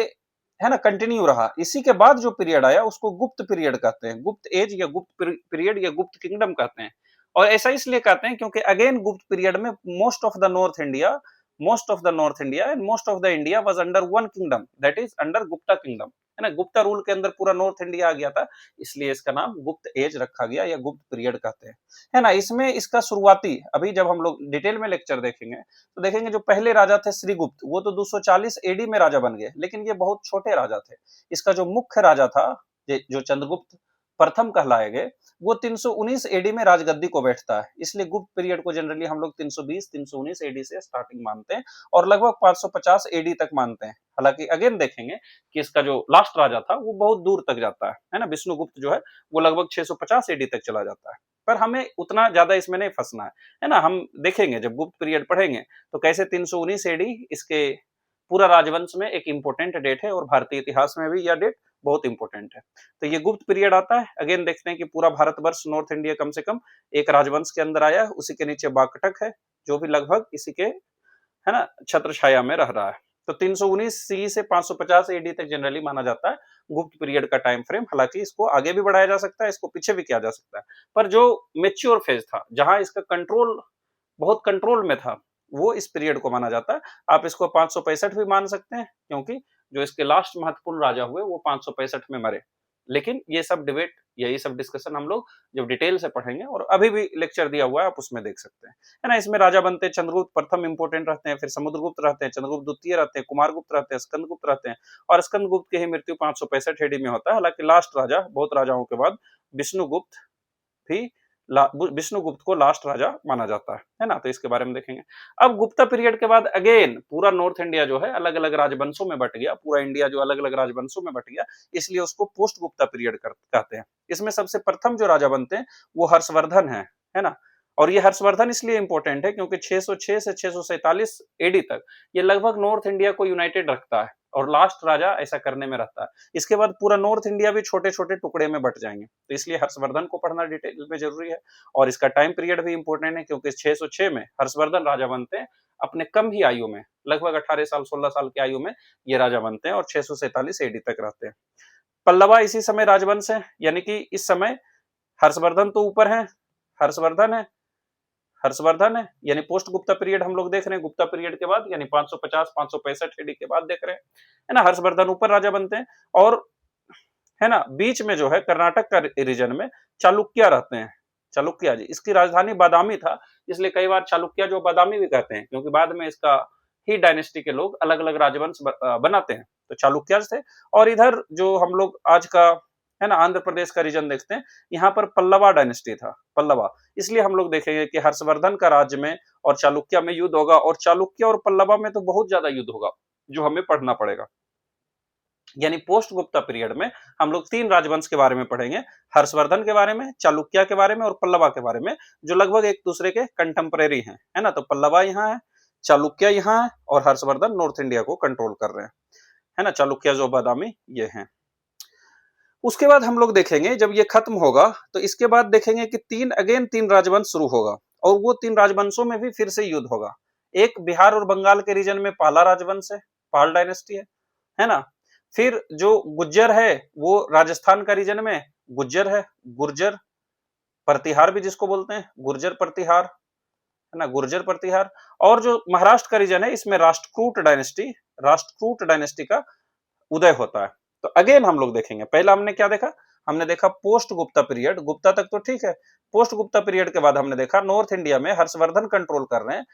है ना, कंटिन्यू रहा। इसी के बाद जो पीरियड आया उसको गुप्त पीरियड कहते हैं, गुप्त एज या गुप्त पीरियड या गुप्त किंगडम कहते हैं। और ऐसा इसलिए कहते हैं क्योंकि अगेन गुप्त पीरियड में most of the north India and most of the India was under one kingdom, that is under Gupta kingdom, है ना। गुप्ता रूल के अंदर पूरा नॉर्थ इंडिया आ गया था, इसलिए इसका नाम गुप्त एज रखा गया या गुप्त पीरियड कहते हैं, है ना। इसमें इसका शुरुआती, अभी जब हम लोग डिटेल में लेक्चर देखेंगे तो देखेंगे जो पहले राजा थे श्रीगुप्त, वो तो 240 एडी में राजा बन गए, लेकिन ये बहुत छोटे राजा थे। इसका जो मुख्य राजा था जो चंद्रगुप्त प्रथम कहलाए गए, वो 319 एडी में राजगद्दी को बैठता है, इसलिए गुप्त पीरियड को जनरली हम लोग 320 319 एडी से स्टार्टिंग मानते हैं, और लगभग 550 एडी तक मानते हैं। हालांकि अगेन देखेंगे कि इसका जो लास्ट राजा था वो बहुत दूर तक जाता है ना, विष्णुगुप्त जो है वो लगभग 650 एडी तक चला जाता है, पर हमें उतना ज्यादा इसमें नहीं फंसना है ना। हम देखेंगे जब गुप्त पीरियड पढ़ेंगे तो कैसे 319 एडी इसके पूरा राजवंश में एक इंपॉर्टेंट डेट है, और भारतीय इतिहास में भी यह डेट बहुत इंपॉर्टेंट है। तो ये गुप्त पीरियड आता है, अगेन देखते हैं कि पूरा भारतवर्ष नॉर्थ इंडिया कम से कम एक राजवंश के अंदर आया है, उसी के नीचे बाकटक है जो भी लगभग इसी के, है ना, छत्र छाया में रह रहा है। तो 319 सी से 550 एडी तक जनरली माना जाता है गुप्त पीरियड का टाइम फ्रेम। हालांकि इसको आगे भी बढ़ाया जा सकता है, इसको पीछे भी किया जा सकता है, पर जो मेच्योर फेज था, जहां इसका कंट्रोल बहुत कंट्रोल में था, वो इस पीरियड को माना जाता है। आप इसको 565 भी मान सकते हैं, क्योंकि जो इसके लास्ट महत्वपूर्ण राजा हुए वो 565 में मरे। लेकिन ये सब डिबेट, यही सब डिस्कशन हम लोग जब डिटेल से पढ़ेंगे, और अभी भी लेक्चर दिया हुआ है आप उसमें देख सकते हैं, है ना। इसमें राजा बनते हैं, चंद्रगुप्त प्रथम इंपोर्टेंट रहते हैं, फिर समुद्रगुप्त रहते हैं, चंद्रगुप्त द्वितीय रहते हैं, कुमारगुप्त रहते हैं, स्कंदगुप्त रहते हैं, और स्कंदगुप्त की ही मृत्यु 565 एडी में होता है। हालांकि लास्ट राजा, बहुत राजाओं के बाद विष्णुगुप्त भी, विष्णुगुप्त को लास्ट राजा माना जाता है ना। तो इसके बारे में देखेंगे। अब गुप्ता पीरियड के बाद अगेन पूरा नॉर्थ इंडिया जो है अलग अलग राजवंशों में बट गया, पूरा इंडिया जो अलग अलग राजवंशों में बट गया, इसलिए उसको पोस्ट गुप्ता पीरियड कहते हैं। इसमें सबसे प्रथम जो राजा बनते हैं वो हर्षवर्धन है ना। और ये हर्षवर्धन इसलिए इंपॉर्टेंट है क्योंकि 606 से 647 एडी तक ये लगभग नॉर्थ इंडिया को यूनाइटेड रखता है, और लास्ट राजा ऐसा करने में रहता है। इसके बाद पूरा नॉर्थ इंडिया भी छोटे छोटे टुकड़े में बट जाएंगे, तो इसलिए हर्षवर्धन को पढ़ना डिटेल में जरूरी है। और इसका टाइम पीरियड भी इंपॉर्टेंट है, क्योंकि 606 में हर्षवर्धन राजा बनते हैं, अपने कम ही आयु में, लगभग 18 साल 16 साल की आयु में ये राजा बनते हैं, और 647 एडी तक रहते हैं। पल्लवा इसी समय राजवंश है, यानी कि इस समय हर्षवर्धन तो ऊपर है, हर्षवर्धन है, हर्षवर्धन है, यानी पोस्ट गुप्ता पीरियड हम लोग देख रहे हैं, गुप्ता पीरियड के बाद यानी 550 565 एडी के बाद देख रहे हैं, है ना। हर्षवर्धन ऊपर राजा बनते हैं और है ना, बीच में जो है कर्नाटक का रीजन में चालुक्य रहते हैं। चालुक्य जी, इसकी राजधानी बादामी था, इसलिए कई बार चालुक्य जो बादामी भी कहते हैं, क्योंकि बाद में इसका ही डायनेस्टी के लोग अलग अलग राजवंश बनाते हैं। तो चालुक्य थे। और इधर जो हम लोग आज का है ना आंध्र प्रदेश का रीजन देखते हैं, यहाँ पर पल्लवा डायनेस्टी था, पल्लवा। इसलिए हम लोग देखेंगे कि हर्षवर्धन का राज्य में और चालुक्य में युद्ध होगा, और चालुक्य और पल्लवा में तो बहुत ज्यादा युद्ध होगा, जो हमें पढ़ना पड़ेगा। यानी पोस्ट गुप्ता पीरियड में हम लोग 3 राजवंश के बारे में पढ़ेंगे, हर्षवर्धन के बारे में, चालुक्य के बारे में और पल्लवा के बारे में, जो लगभग एक दूसरे के कंटेम्परेरी हैं, है ना। तो पल्लवा यहाँ है, चालुक्य यहाँ है, और हर्षवर्धन नॉर्थ इंडिया को कंट्रोल कर रहे हैं, है ना। चालुक्य जो बादामी ये हैं। उसके बाद हम लोग देखेंगे जब ये खत्म होगा तो इसके बाद देखेंगे कि तीन राजवंश शुरू होगा, और वो 3 राजवंशों में भी फिर से युद्ध होगा। एक बिहार और बंगाल के रीजन में पाला राजवंश है, पाल डायनेस्टी है ना। फिर जो गुज्जर है वो राजस्थान का रीजन में गुज्जर है, गुर्जर प्रतिहार भी जिसको बोलते हैं, गुर्जर प्रतिहार, है ना, गुर्जर प्रतिहार। और जो महाराष्ट्र का रीजन है इसमें राष्ट्रकूट डायनेस्टी का उदय होता है। तो अगेन हम लोग देखेंगे, पहला हमने क्या देखा, हमने देखा पोस्ट गुप्ता पीरियड, गुप्ता तक तो ठीक है। पोस्ट गुप्ता पीरियड के बाद हमने देखा नॉर्थ इंडिया में हर्षवर्धन कंट्रोल कर रहे हैं,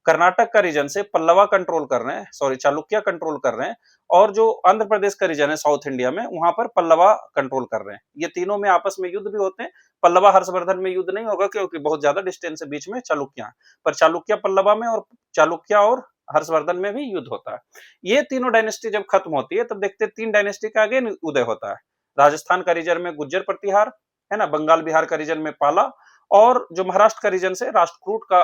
कर्नाटक का रीजन से पल्लवा कंट्रोल कर रहे हैं, सॉरी चालुक्य कंट्रोल कर रहे हैं, और जो आंध्र प्रदेश का रीजन है साउथ इंडिया में वहां पर पल्लवा कंट्रोल कर रहे हैं। ये तीनों में आपस में युद्ध भी होते हैं। पल्लवा हर्षवर्धन में युद्ध नहीं होगा क्योंकि बहुत ज्यादा डिस्टेंस है बीच में चालुक्य, पर चालुक्य पल्लवा में और चालुक्य और हर्षवर्धन में भी युद्ध होता है। ये तीनों डायनेस्टी जब खत्म होती है तब देखते हैं 3 डायनेस्टी का अगेन उदय होता है। राजस्थान का रीजन में गुज्जर प्रतिहार, है ना, बंगाल बिहार का रीजन में पाला, और जो महाराष्ट्र का रीजन से राष्ट्रकूट का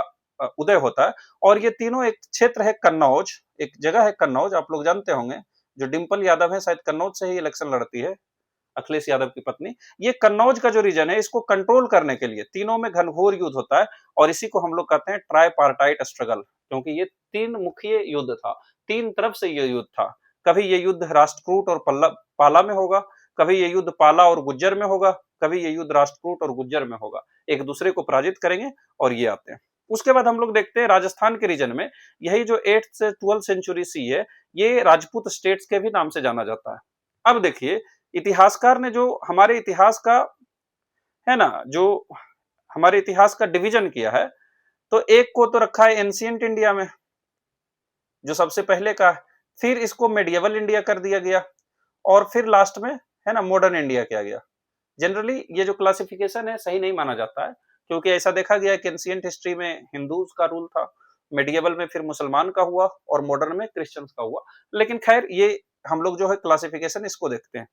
उदय होता है। और ये तीनों, एक क्षेत्र है कन्नौज, एक जगह है कन्नौज, आप लोग जानते होंगे, जो डिंपल यादव है शायद कन्नौज से ही इलेक्शन लड़ती है, अखिलेश यादव की पत्नी। ये कन्नौज का जो रीजन है इसको कंट्रोल करने के लिए तीनों में घनघोर युद्ध होता है, और इसी को हम लोग कहते हैं ट्राइपार्टाइट स्ट्रगल, क्योंकि ये 3 मुख्य युद्ध था, 3 तरफ से ये युद्ध था। कभी ये युद्ध राष्ट्रकूट और पाला में होगा, कभी ये युद्ध पाला और गुज्जर में होगा, कभी ये युद्ध राष्ट्रकूट और गुज्जर में होगा, एक दूसरे को पराजित करेंगे और ये आते हैं। उसके बाद हम लोग देखते हैं राजस्थान के रीजन में, यही जो 8th से 12th सेंचुरी सी है, ये राजपूत स्टेट्स के भी नाम से जाना जाता है। अब देखिए, इतिहासकार ने जो हमारे इतिहास का, है ना, जो हमारे इतिहास का डिवीजन किया है, तो एक को तो रखा है एंशिएंट इंडिया में, जो सबसे पहले का है, फिर इसको मेडिएवल इंडिया कर दिया गया, और फिर लास्ट में, है ना, मॉडर्न इंडिया किया गया। जनरली ये जो क्लासिफिकेशन है सही नहीं माना जाता है, क्योंकि ऐसा देखा गया कि एंशिएंट हिस्ट्री में हिंदूज का रूल था, मेडिएवल में फिर मुसलमान का हुआ, और मॉडर्न में क्रिश्चियंस का हुआ। लेकिन खैर ये हम लोग जो है क्लासिफिकेशन इसको देखते हैं।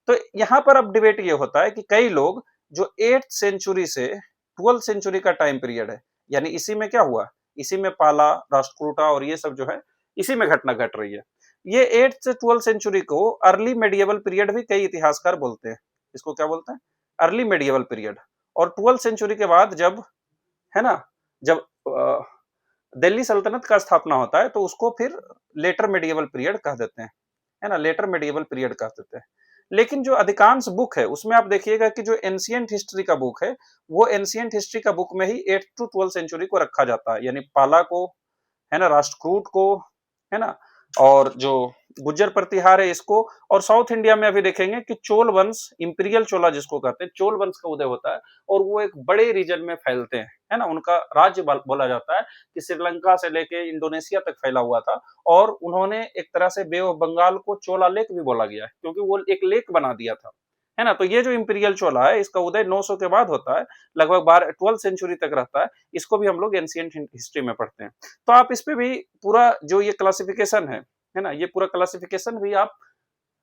तो यहाँ पर अब डिबेट ये होता है कि कई लोग जो 8th सेंचुरी से 12th सेंचुरी का टाइम पीरियड है, यानी इसी में क्या हुआ, इसी में पाला, राष्ट्रकूटा और ये सब जो है इसी में घटना घट रही है। ये 8th से 12th सेंचुरी को अर्ली मेडिएवल पीरियड भी कई इतिहासकार बोलते हैं। इसको क्या बोलते हैं, अर्ली मेडिएवल पीरियड। और 12th सेंचुरी के बाद जब, है ना, जब दिल्ली सल्तनत का स्थापना होता है तो उसको फिर लेटर मेडिएवल पीरियड कह देते हैं, है ना, लेटर मेडिएवल पीरियड कह देते हैं। लेकिन जो अधिकांश बुक है उसमें आप देखिएगा कि जो एंशिएंट हिस्ट्री का बुक है, वो एंशिएंट हिस्ट्री का बुक में ही 8th to 12th सेंचुरी को रखा जाता है, यानी पाला को, है ना, राष्ट्रकूट को, है ना, और जो गुज्जर प्रतिहार है इसको। और साउथ इंडिया में अभी देखेंगे कि चोल वंश, इंपीरियल चोला जिसको कहते हैं, चोल वंश का उदय होता है, और वो एक बड़े रीजन में फैलते हैं, है ना। उनका राज्य बोला जाता है कि श्रीलंका से लेके इंडोनेशिया तक फैला हुआ था, और उन्होंने एक तरह से बे ऑफ बंगाल को चोला लेक भी बोला गया है, क्योंकि वो एक लेक बना दिया था, है ना। तो ये जो इंपीरियल चोला है इसका उदय 900 के बाद होता है, लगभग 12th सेंचुरी तक रहता है। इसको भी हम लोग एंशिएंट हिस्ट्री में पढ़ते हैं। तो आप इस पे भी पूरा जो ये क्लासिफिकेशन है ना, ये पूरा क्लासिफिकेशन भी आप,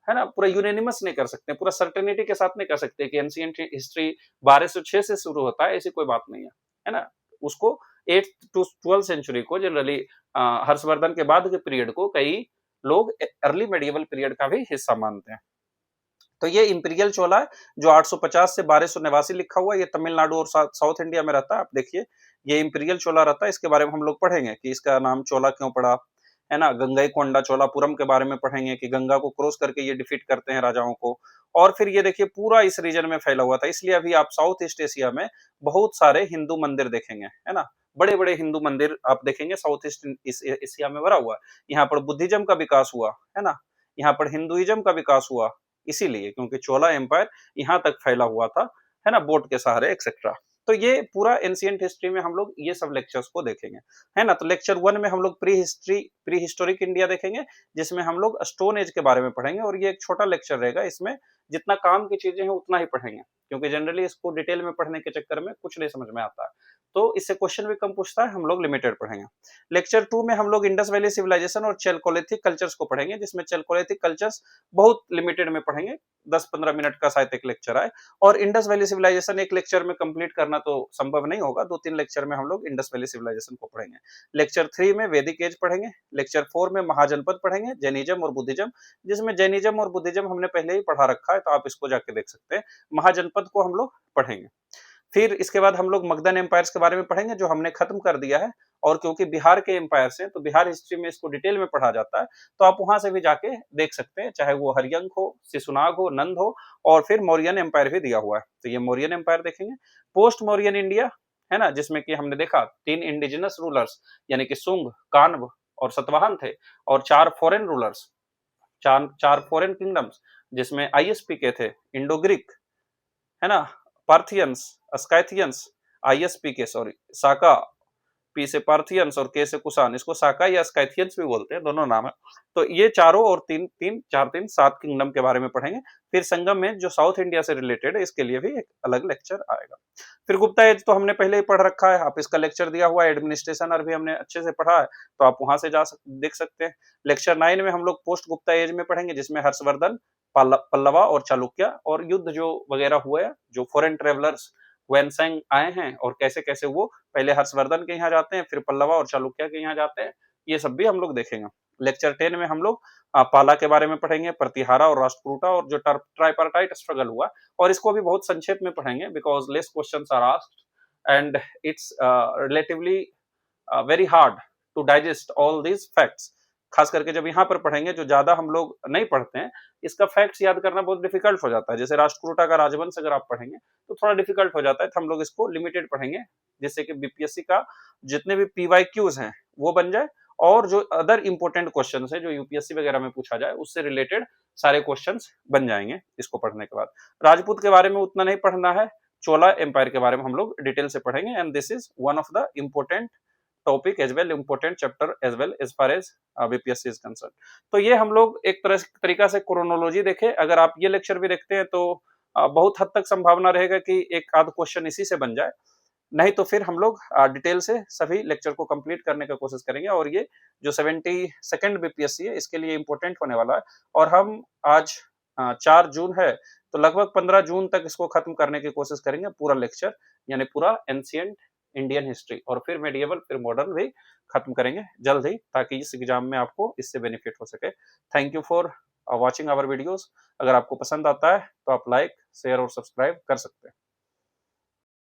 है ना, पूरा यूनानिमस नहीं कर सकते, पूरा सर्टेनिटी के साथ नहीं कर सकते कि एंशिएंट हिस्ट्री 1206 से शुरू होता है, ऐसी कोई बात नहीं है ना। उसको 8th to 12th सेंचुरी को जनरली हर्षवर्धन के बाद के पीरियड को कई लोग अर्ली मेडिएवल पीरियड का भी हिस्सा मानते हैं। तो ये इंपीरियल चोला है जो 850 से 1289 लिखा हुआ है, ये तमिलनाडु और साउथ इंडिया में रहता है। आप देखिए ये इंपीरियल चोला रहता है, इसके बारे में हम लोग पढ़ेंगे कि इसका नाम चोला क्यों पड़ा, है ना। गंगईकोंडा चोलापुरम के बारे में पढ़ेंगे कि गंगा को क्रॉस करके ये डिफीट करते हैं राजाओं को, और फिर ये देखिए पूरा इस रीजन में फैला हुआ था, इसलिए अभी आप साउथ ईस्ट एशिया में बहुत सारे हिंदू मंदिर देखेंगे, है ना। बड़े बड़े हिंदू मंदिर आप देखेंगे साउथ ईस्ट एशिया में भरा हुआ है। यहाँ पर बुद्धिज्म का विकास हुआ, है ना, यहाँ पर हिंदुइज्म का विकास हुआ, इसीलिए क्योंकि चोला एम्पायर यहाँ तक फैला हुआ था, है ना, बोट के सहारे एक्सेट्रा। तो ये पूरा एंशिएंट हिस्ट्री में हम लोग ये सब लेक्चर्स को देखेंगे, है ना। तो लेक्चर 1 में हम लोग प्री हिस्टोरिक इंडिया देखेंगे, जिसमें हम लोग स्टोन एज के बारे में पढ़ेंगे, और ये एक छोटा लेक्चर रहेगा, इसमें जितना काम की चीजें हैं उतना ही पढ़ेंगे, क्योंकि जनरली इसको डिटेल में पढ़ने के चक्कर में कुछ नहीं समझ में आता है, तो इससे क्वेश्चन भी कम पूछता है, हम लोग लिमिटेड पढ़ेंगे। लेक्चर 2 में हम लोग इंडस वैली सिविलाइजेशन और चैलकोलिथिक कल्चर्स को पढ़ेंगे, जिसमें चैलकोलिथिक कल्चर्स बहुत लिमिटेड में पढ़ेंगे, 10-15 मिनट का शायद एक लेक्चर आए, और इंडस वैली सिविलाइजेशन एक लेक्चर में कंप्लीट करना तो संभव नहीं होगा, 2-3 लेक्चर में हम लोग इंडस वैली सिविलाइजेशन को पढ़ेंगे। लेक्चर 3 में वैदिक एज पढ़ेंगे। लेक्चर 4 में महाजनपद पढ़ेंगे, जैनिज्म और बुद्धिज्म, जिसमें जैनिज्म और बुद्धिज्म हमने पहले ही पढ़ा रखा है, तो आप इसको जाके देख सकते हैं। महाजनपद को हम लोग पढ़ेंगे। फिर इसके बाद हम लोग मगधन एम्पायर्स के बारे में पढ़ेंगे, जो हमने खत्म कर दिया है, और क्योंकि बिहार के एम्पायर्स हैं तो बिहार हिस्ट्री में इसको डिटेल में पढ़ा जाता है, तो आप वहां से भी जाके देख सकते हैं, चाहे वो हरियंक हो, शिशुनाग हो, नंद हो, और फिर मौर्यन एम्पायर भी दिया हुआ है, तो ये मौर्यन एम्पायर देखेंगे। पोस्ट मौर्यन इंडिया, है ना, जिसमें कि हमने देखा 3 इंडिजिनस रूलर्स यानी कि शुंग, कान्व और सतवाहन थे, और 4 फॉरेन रूलर्स, 4 फॉरेन किंगडम्स, जिसमें आईएसपी के थे, इंडो ग्रीक, है ना, पार्थियंस, स्काइथियंस, आईएसपी के सॉरी, साका, पी से पार्थियंस और के से कुषाण, इसको साका या स्काइथियंस भी बोलते हैं, दोनों नाम है। तो ये चारों और 7 किंगडम के बारे में पढ़ेंगे। फिर संगम में जो साउथ इंडिया से रिलेटेड है, इसके लिए भी एक अलग लेक्चर आएगा। फिर गुप्ता एज तो हमने पहले ही पढ़ रखा है, आप इसका लेक्चर दिया हुआ है, एडमिनिस्ट्रेशन और भी हमने अच्छे से पढ़ा है, तो आप वहां से देख सकते हैं। लेक्चर 9 में हम लोग पोस्ट गुप्ता एज में पढ़ेंगे, जिसमें हर्षवर्धन, पल्लवा और चालुक्य और युद्ध जो वगैरह हुए, जो फॉरेन ट्रेवलर्स वैनसेंग आए हैं और कैसे कैसे वो पहले हर्षवर्धन के यहाँ जाते हैं, फिर पल्लवा और चालुक्य के यहाँ जाते हैं, ये सब भी हम लोग देखेंगे। लेक्चर 10 में हम लोग पाला के बारे में पढ़ेंगे, प्रतिहारा और राष्ट्रकूटा, और जो ट्राइपार्टाइट स्ट्रगल हुआ, और इसको भी बहुत संक्षेप में पढ़ेंगे, because less questions are asked and it's relatively very hard to digest all these facts. खास करके जब यहाँ पर पढ़ेंगे, जो ज्यादा हम लोग नहीं पढ़ते हैं, इसका फैक्ट्स याद करना बहुत डिफिकल्ट हो जाता है। जैसे राष्ट्रकूटा का राजवंश अगर आप पढ़ेंगे तो थोड़ा डिफिकल्ट हो जाता है, तो हम लोग इसको लिमिटेड पढ़ेंगे, जिससे कि बीपीएससी का जितने भी पीवाईक्यूज हैं वो बन जाए, और जो अदर इंपॉर्टेंट क्वेश्चन है जो यूपीएससी वगैरह में पूछा जाए उससे रिलेटेड सारे क्वेश्चन बन जाएंगे इसको पढ़ने के बाद। राजपूत के बारे में उतना नहीं पढ़ना है, चोला एम्पायर के बारे में हम लोग डिटेल से पढ़ेंगे, and this is one of the important topic as well, important chapter as well as far as BPSC is concern. तो ये हम लोग एक तरीका से क्रोनोलॉजी देखे। अगर आप ये लेक्चर भी देखते हैं तो बहुत हद तक संभावना रहेगा कि एक आध क्वेश्चन इसी से बन जाए, नहीं तो फिर हम लोग डिटेल से सभी लेक्चर को कंप्लीट करने का कोशिश करेंगे। और ये जो 72nd बीपीएससी है, इसके लिए इंपॉर्टेंट होने वाला है, और हम आज 4 जून है, तो लगभग 15 जून तक इसको खत्म करने की कोशिश करेंगे, पूरा लेक्चर, यानी पूरा एंशिएंट इंडियन हिस्ट्री, और फिर मेडिएवल, फिर मॉडर्न भी खत्म करेंगे जल्द ही, ताकि इस एग्जाम में आपको इससे बेनिफिट हो सके। Thank you for watching our videos. अगर आपको पसंद आता है तो आप लाइक, शेयर और सब्सक्राइब कर सकते हैं।